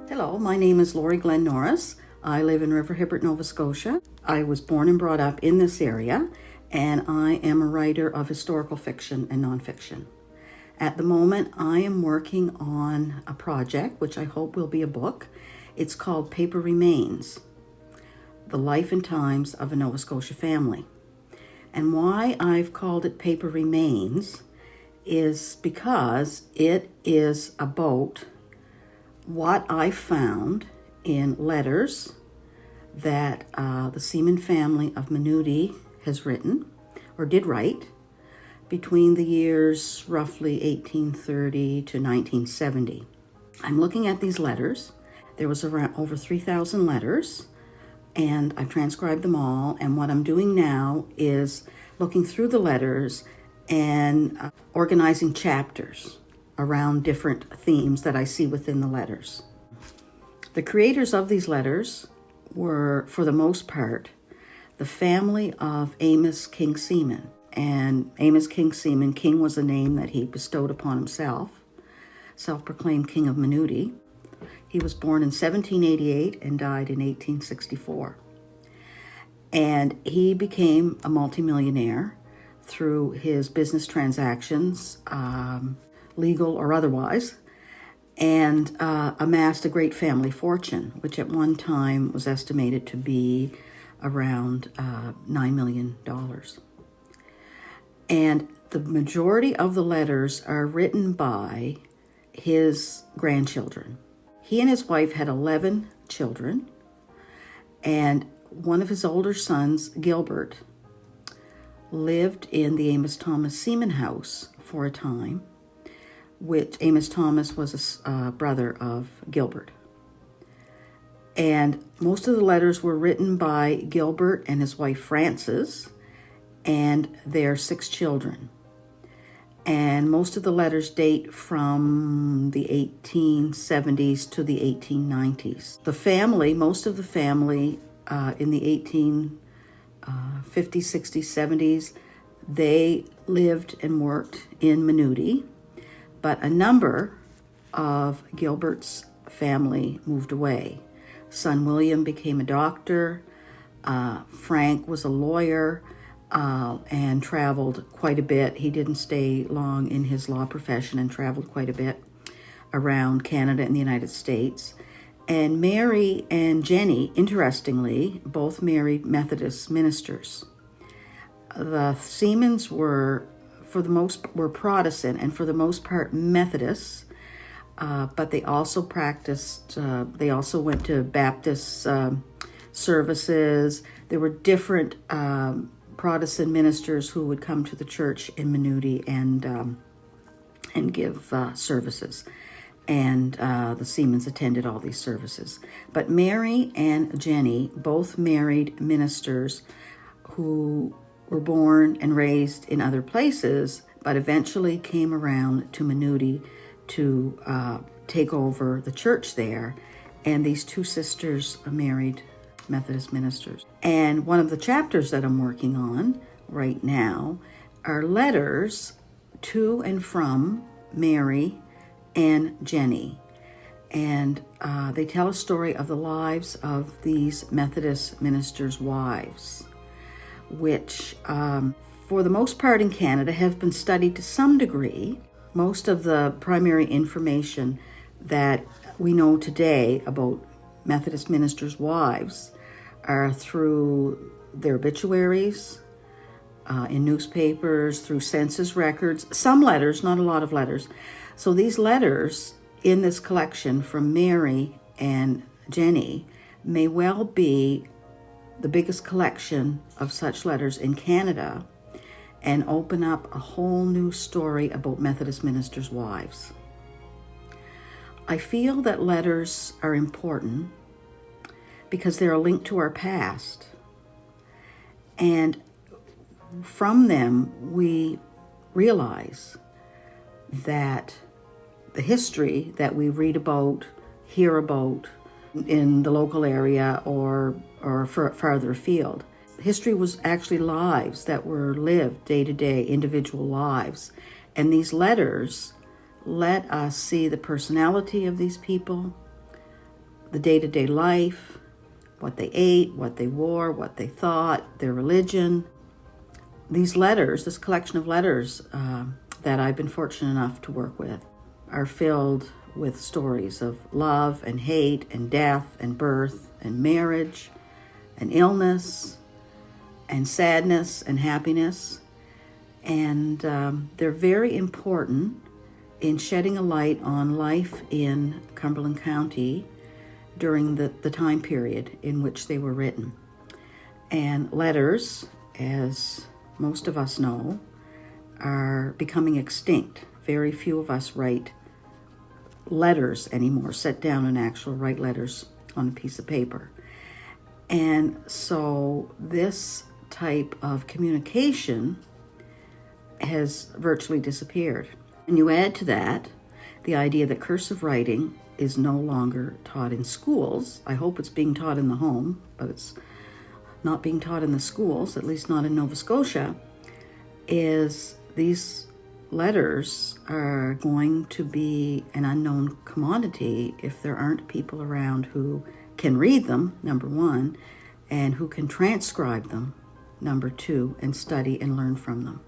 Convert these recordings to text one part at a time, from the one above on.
Hello, my name is Laurie Norris. I live in River Hibbert, Nova Scotia. I was born and brought up in this area, and I am a writer of historical fiction and nonfiction. At the moment, I am working on a project, which I hope will be a book. It's called Paper Remains, The Life and Times of a Nova Scotia Family. And why I've called it Paper Remains is because it is about what I found in letters that the Seaman family of MINUDIE has written, or did write, between the years roughly 1830 to 1970. I'm looking at these letters. There was around over 3,000 letters, and I've transcribed them all, and what I'm doing now is looking through the letters and organizing chapters around different themes that I see within the letters. The creators of these letters were, for the most part, the family of Amos King Seaman. And Amos King Seaman, King was a name that he bestowed upon himself, self-proclaimed King of MINUDIE. He was born in 1788 and died in 1864. And he became a multimillionaire through his business transactions, legal or otherwise, and amassed a great family fortune, which at one time was estimated to be around $9 million. And the majority of the letters are written by his grandchildren. He and his wife had 11 children, and one of his older sons, Gilbert, lived in the Amos Thomas Seaman house for a time, which Amos Thomas was a brother of Gilbert. And most of the letters were written by Gilbert and his wife Frances and their 6 children. And most of the letters date from the 1870s to the 1890s. The family, most of the family in the 1850s, 60s, 70s, they lived and worked in MINUDIE. But a number of Gilbert's family moved away. Son William became a doctor. Frank was a lawyer and traveled quite a bit. He didn't stay long in his law profession and traveled quite a bit around Canada and the United States. And Mary and Jenny, interestingly, both married Methodist ministers. The Seamans were Protestant and for the most part Methodists, but they also practiced, they also went to Baptist services. There were different Protestant ministers who would come to the church in MINUDIE and give services. And the Seamans attended all these services. But Mary and Jenny both married ministers who were born and raised in other places, but eventually came around to MINUDIE to take over the church there. And these 2 sisters married Methodist ministers. And one of the chapters that I'm working on right now are letters to and from Mary and Jenny. And they tell a story of the lives of these Methodist ministers' wives, which for the most part in Canada have been studied to some degree. Most of the primary information that we know today about Methodist ministers' wives are through their obituaries, in newspapers, through census records, some letters, not a lot of letters. So these letters in this collection from Mary and Jenny may well be the biggest collection of such letters in Canada and open up a whole new story about Methodist ministers' wives. I feel that letters are important because they're a link to our past. And from them, we realize that the history that we read about, hear about in the local area or farther afield, history was actually lives that were lived day to day, individual lives. And these letters let us see the personality of these people, the day-to-day life, what they ate, what they wore, what they thought, their religion. These letters, this collection of letters that I've been fortunate enough to work with, are filled with stories of love and hate and death and birth and marriage and illness and sadness and happiness. And they're very important in shedding a light on life in Cumberland County during the time period in which they were written. And letters, as most of us know, are becoming extinct. Very few of us write letters anymore, sit down and actually write letters on a piece of paper. And so this type of communication has virtually disappeared. And you add to that the idea that cursive writing is no longer taught in schools. I hope it's being taught in the home, but it's not being taught in the schools, at least not in Nova Scotia, is these letters are going to be an unknown commodity if there aren't people around who can read them, number one, and who can transcribe them, number two, and study and learn from them.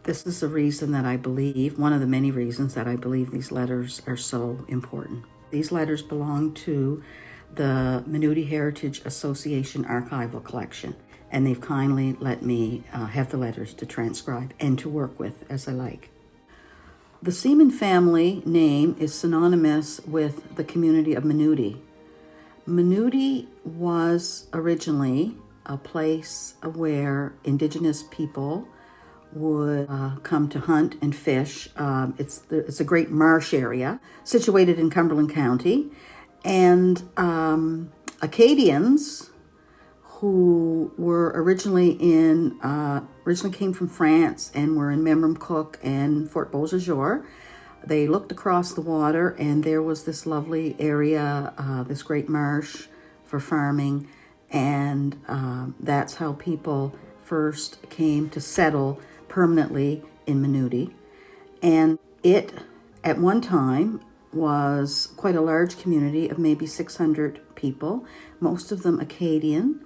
This is the reason that I believe, one of the many reasons that I believe these letters are so important. These letters belong to the MINUDIE Heritage Association archival collection, and they've kindly let me have the letters to transcribe and to work with as I like. The Seaman family name is synonymous with the community of MINUDIE. MINUDIE was originally a place where Indigenous people would come to hunt and fish. It's a great marsh area situated in Cumberland County, and Acadians who were originally came from France and were in Memramcook and Fort Beausejour. They looked across the water and there was this lovely area, this great marsh for farming, and that's how people first came to settle permanently in MINUDIE. And it, at one time, was quite a large community of maybe 600 people, most of them Acadian,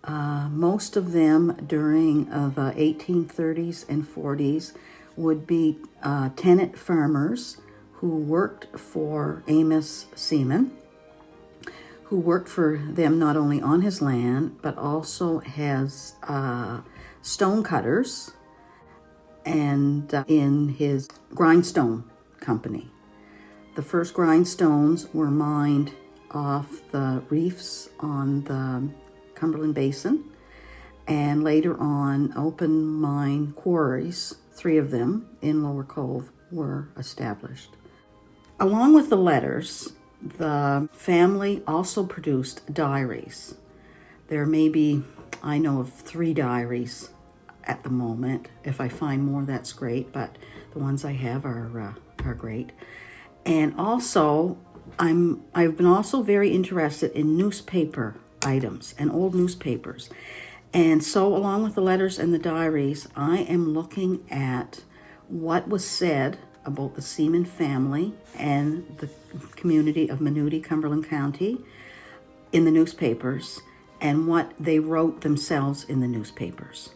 most of them during the 1830s and 40s would be tenant farmers who worked for Amos Seaman, who worked for them not only on his land, but also as stone cutters and in his grindstone company. The first grindstones were mined off the reefs on the Cumberland Basin, and later on open mine quarries, 3 of them in Lower Cove, were established. Along with the letters, the family also produced diaries. There may be, I know of 3 diaries at the moment. If I find more, that's great, but the ones I have are great. And also, I've been also very interested in newspaper items and old newspapers. And so along with the letters and the diaries, I am looking at what was said about the Seaman family and the community of MINUDIE, Cumberland County in the newspapers, and what they wrote themselves in the newspapers.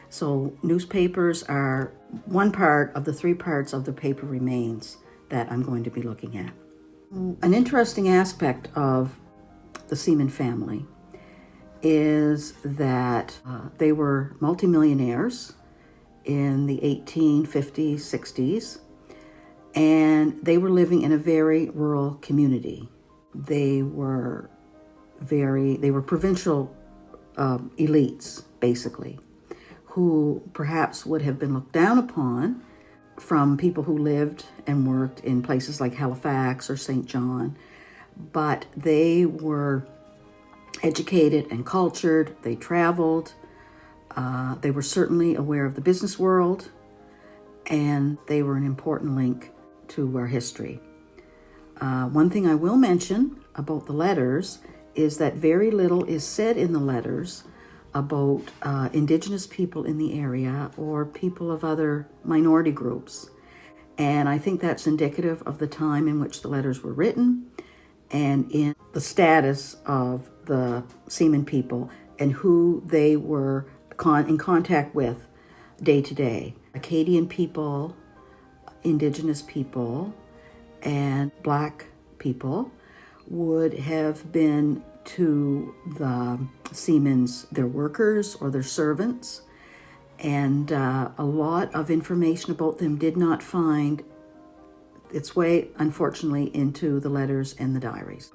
So newspapers are one part of the 3 parts of the paper remains that I'm going to be looking at. An interesting aspect of the Seaman family is that they were multimillionaires in the 1850s, 60s, and they were living in a very rural community. They were provincial elites, basically, who perhaps would have been looked down upon from people who lived and worked in places like Halifax or St. John, but they were educated and cultured. They traveled. They were certainly aware of the business world, and they were an important link to our history. One thing I will mention about the letters is that very little is said in the letters about Indigenous people in the area or people of other minority groups. And I think that's indicative of the time in which the letters were written and in the status of the Seaman people and who they were in contact with day to day. Acadian people, Indigenous people, and Black people would have been to the Seamen's their workers or their servants, and a lot of information about them did not find its way, unfortunately, into the letters and the diaries.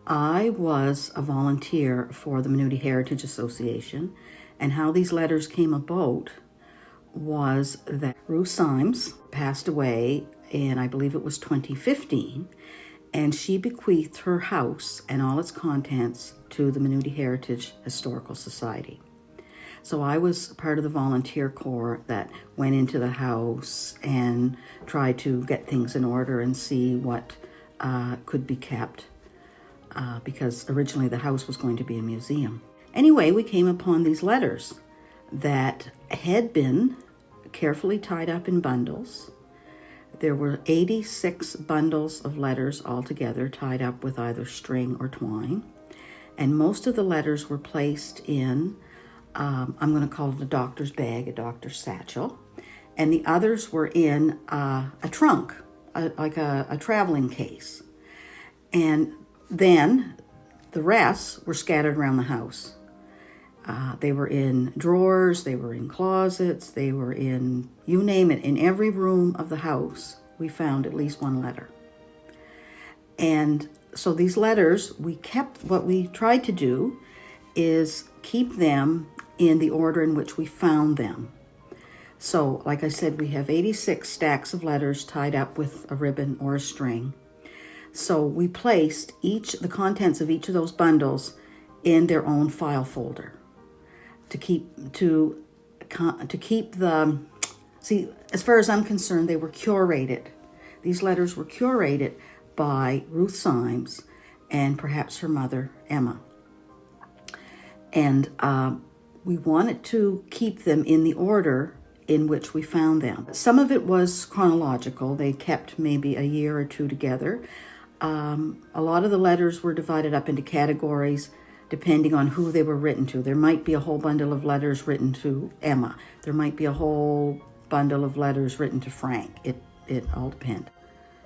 I was a volunteer for the MINUDIE Heritage Association, and how these letters came about was that Ruth Symes passed away in, I believe it was 2015, and she bequeathed her house and all its contents to the MINUDIE Heritage Historical Society. So I was part of the volunteer corps that went into the house and tried to get things in order and see what could be kept, because originally the house was going to be a museum. Anyway, we came upon these letters that had been carefully tied up in bundles. There were 86 bundles of letters altogether, tied up with either string or twine. And most of the letters were placed in, I'm going to call it a doctor's bag, a doctor's satchel. And the others were in a trunk, like a traveling case. And then the rest were scattered around the house. They were in drawers, they were in closets, they were in, you name it, in every room of the house, we found at least one letter. And so these letters, we kept, what we tried to do is keep them in the order in which we found them. So, like I said, we have 86 stacks of letters tied up with a ribbon or a string. So we placed the contents of each of those bundles in their own file folder. To keep the, see, as far as I'm concerned, they were curated. These letters were curated by Ruth Symes and perhaps her mother, Emma. And we wanted to keep them in the order in which we found them. Some of it was chronological. They kept maybe a year or two together. A lot of the letters were divided up into categories depending on who they were written to. There might be a whole bundle of letters written to Emma. There might be a whole bundle of letters written to Frank. It all depends.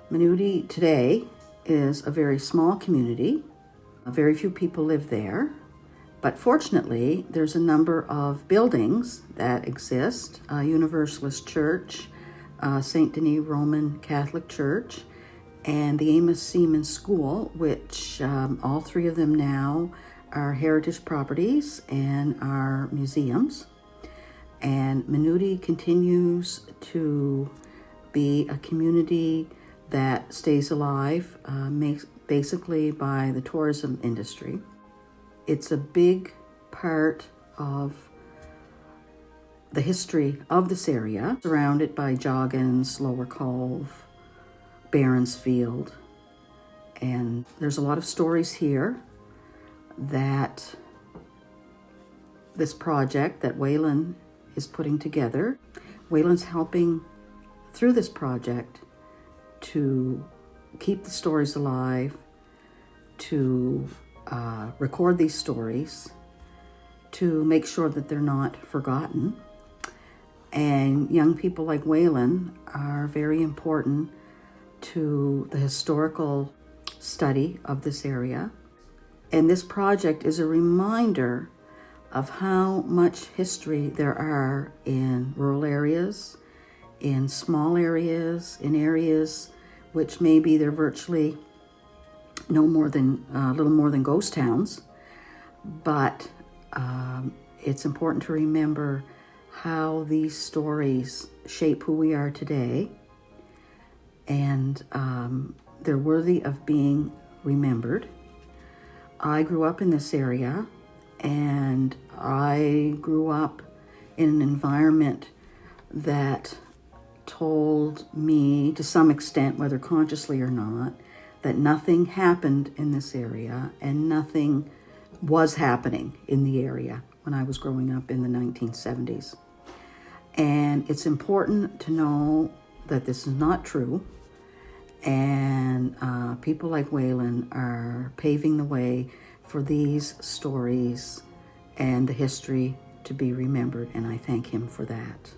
MINUDIE today is a very small community. Very few people live there. But fortunately, there's a number of buildings that exist. Universalist Church, St. Denis Roman Catholic Church, and the Amos Seaman School, which all three of them now are heritage properties and are museums. And MINUDIE continues to be a community that stays alive, basically by the tourism industry. It's a big part of the history of this area, surrounded by Joggins, Lower Cove, Baronsfield, and there's a lot of stories here that this project that Waylon is putting together. Waylon's helping through this project to keep the stories alive, to record these stories, to make sure that they're not forgotten. And young people like Waylon are very important to the historical study of this area. And this project is a reminder of how much history there are in rural areas, in small areas, in areas which maybe they're virtually no more than a little more than ghost towns. But it's important to remember how these stories shape who we are today, and they're worthy of being remembered. I grew up in this area, and I grew up in an environment that told me, to some extent, whether consciously or not, that nothing happened in this area and nothing was happening in the area when I was growing up in the 1970s. And it's important to know that this is not true, And people like Waylon are paving the way for these stories and the history to be remembered, and I thank him for that.